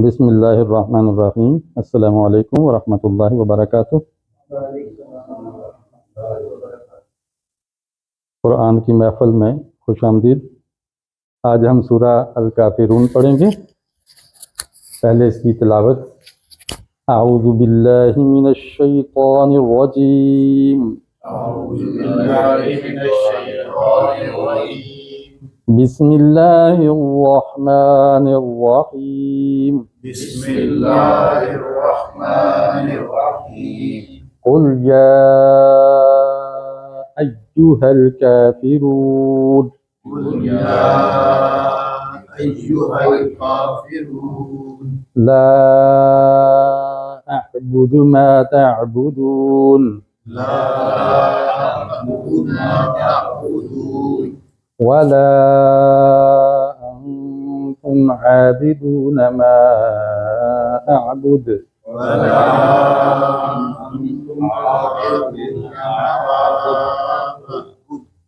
बिस्मिल्लाहिर्रहमानिर्रहीम। अस्सलामु अलैकुम वरहमतुल्लाहि वबरकातुह। कुरान की महफिल में खुशामदीद। आज हम सूरा अल काफिरून पढ़ेंगे। पहले इसकी तिलावत। अऊज़ु बिल्लाहि मिनश शैतानिर रजीम। बिस्मिल्लाहिर्रहमानिर्रहीम। कुल या अय्युहल काफिरून। ला अअबुदु मा तअबुदून। वला अंतुम आबिदून मा अअबुद।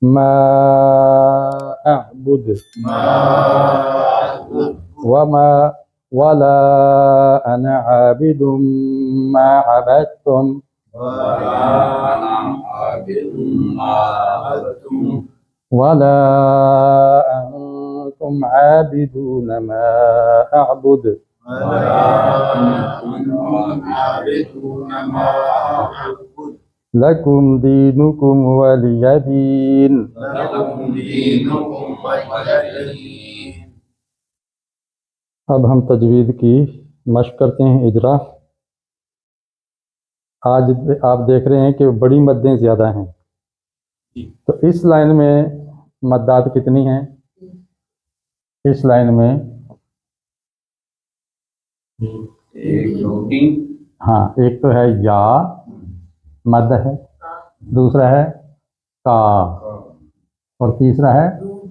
मा अअबुद वला अना आबिदुम मा अबदतुम। वला अंतुम आबिदून मा अअबुद। लकुम दीनुकुम वलिय दीन। अब हम तजवीद की मशक करते हैं, इजरा। आज आप देख रहे हैं कि बड़ी मद्दें ज़्यादा हैं, तो इस लाइन में मद्दात कितनी हैं? इस लाइन में हाँ, एक तो है या मद है, दूसरा है का, और तीसरा है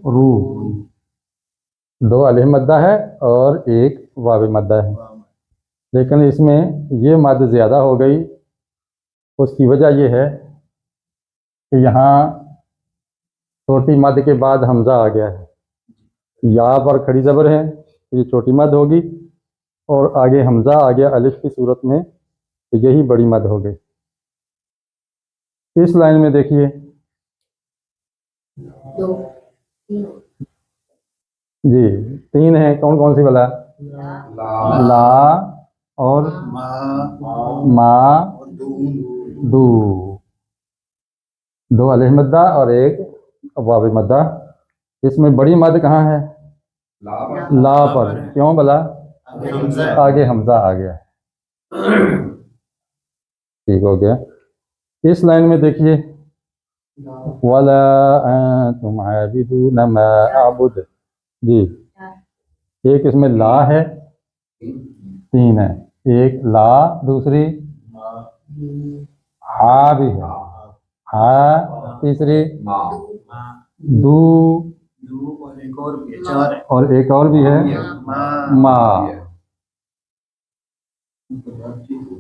रू। दो अलिफ मद्दा है और एक वाव मद्दा है, लेकिन इसमें ये मद ज़्यादा हो गई। उसकी वजह यह है कि यहाँ छोटी मद के बाद हमज़ा आ गया है। या पर खड़ी ज़बर है, ये छोटी मद होगी, और आगे हमज़ा आ गया अलिफ की सूरत में, तो यही बड़ी मद हो गई। इस लाइन में देखिए जी, तीन है। कौन कौन सी वाला? ला और मा, दू। दो अलिफ मद्दा और एक वाव मद्दा। इसमें बड़ी मद कहाँ है? ला पर। क्यों भला? आगे हमजा आ गया। ठीक हो गया। इस लाइन में देखिए वला अंतुम आबिदून मा अअबुद। जी, एक इसमें ला है, तीन है। एक ला, दूसरी हा भी है, हा, तीसरी दू, और एक और भी है मा।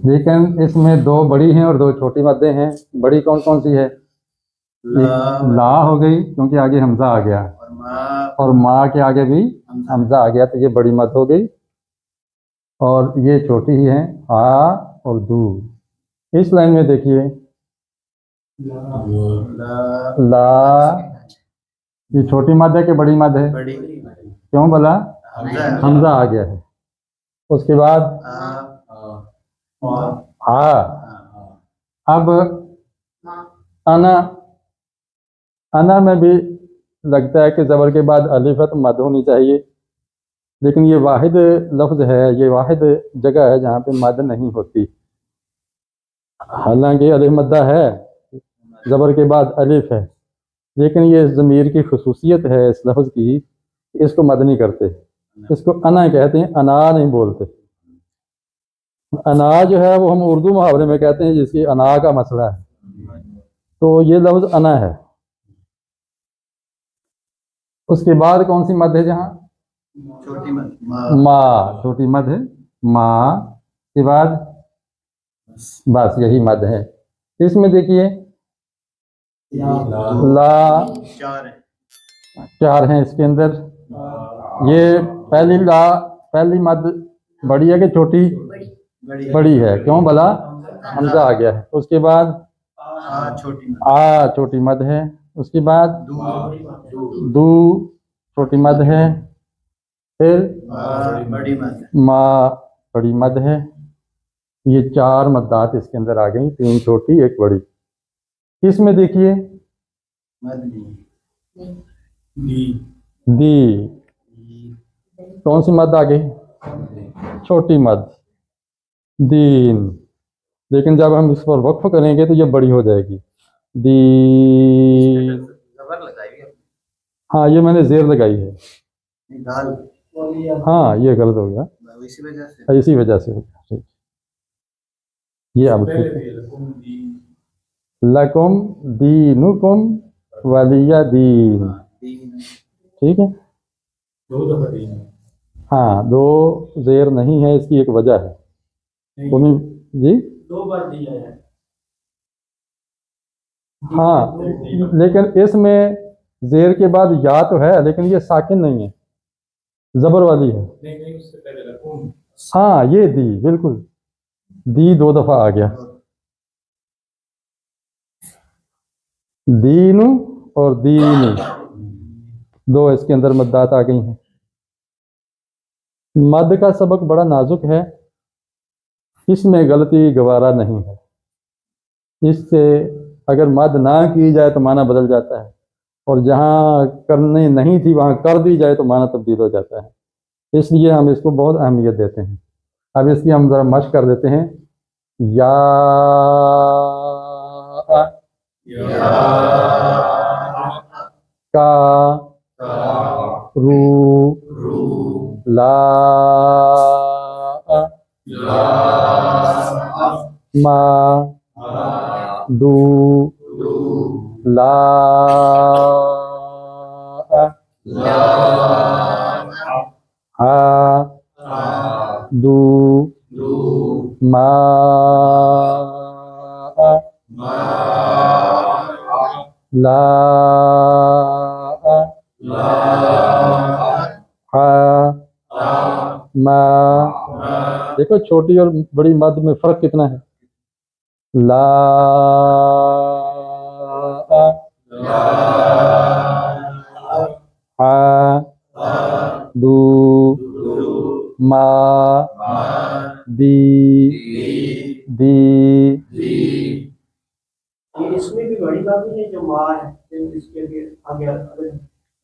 लेकिन इसमें दो बड़ी हैं और दो छोटी मद्दें हैं। बड़ी कौन कौन सी है? एक ला हो गई क्योंकि आगे हमजा आ गया, और माँ के आगे भी हमजा आ गया, तो ये बड़ी मद हो गई। और ये छोटी ही है, आ और दू। इस लाइन में देखिए ला, ये छोटी मद है कि बड़ी मद है? क्यों भला? हमजा आ गया है। उसके बाद आ। अब अना, अना में भी लगता है कि ज़बर के बाद अलिफ है तो मद होनी चाहिए, लेकिन ये वाहिद लफ्ज़ है, ये वाहिद जगह है जहाँ पे मद नहीं होती। हालांकि अलिफ मद्दा है, ज़बर के बाद अलिफ है, लेकिन ये ज़मीर की खसूसियत है इस लफ्ज़ की, इसको मद नहीं करते। इसको अना कहते हैं, अना नहीं बोलते। अना जो है वो हम उर्दू मुहावरे में कहते हैं, जिसकी अना का मसला है, तो ये लफ्ज़ अना है। उसके बाद कौन सी मद है? जहाँ छोटी मद, माँ, छोटी मद है, माँ के बाद बस यही मद है। इसमें देखिए ला, चार हैं इसके अंदर। ये पहली ला, पहली मद बड़ी है कि छोटी? बड़ी है। क्यों भला? हमजा आ गया है। उसके बाद आ छोटी मद है। उसके बाद दू छोटी मद है। फिर माँ बड़ी मद है। ये 4 मद्दात इसके अंदर आ गई, 3 छोटी 1 बड़ी। इसमें देखिए दी, कौन सी मद आ गई? छोटी मद, दीन। लेकिन जब हम इस पर वक्फ करेंगे तो ये बड़ी हो जाएगी, दी। हाँ, ये मैंने जेर लगाई है। हाँ, ये गलत हो गया, इसी वजह से हो गया। ठीक, ये अब ठीक है। लकुम दीनुकुम वलिया दीन। ठीक है। हाँ, 2 जेर नहीं है, इसकी एक वजह है। जी 2 बार दिया है। हाँ, लेकिन इसमें जेर के बाद या तो है, लेकिन ये साकिन नहीं है, जबर वाली है। नहीं, उससे पहले लकुम। हाँ, ये दी, बिल्कुल दी 2 दफा आ गया। दीनु और दीनी 2 इसके अंदर मद्दात आ गई हैं। मद का सबक बड़ा नाजुक है, इसमें गलती गवारा नहीं है। इससे अगर मद ना की जाए तो माना बदल जाता है, और जहाँ करनी नहीं थी वहाँ कर दी जाए तो माना तब्दील हो जाता है। इसलिए हम इसको बहुत अहमियत देते हैं। अब इसकी हम ज़रा मश्क कर देते हैं। या का रू ला मा दू ला हा दू मा ला हा मा। देखो छोटी और बड़ी मद में फर्क कितना है। ला हा दू मा दी दी। इसमें भी बड़ी बात है जो माँ है, इसके आगे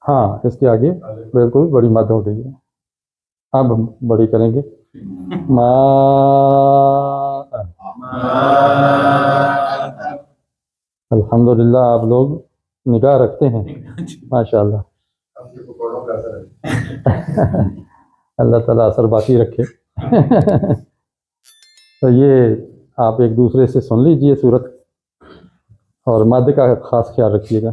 हाँ, इसके आगे बिल्कुल बड़ी मद हो गई है। अब हम बड़ी करेंगे। मा अल्हम्दुलिल्लाह, आप लोग निगाह रखते हैं माशाल्लाह। अल्लाह ताला असर बाकी रखे। तो ये आप एक दूसरे से सुन लीजिए सूरत, और मद का खास ख्याल रखिएगा।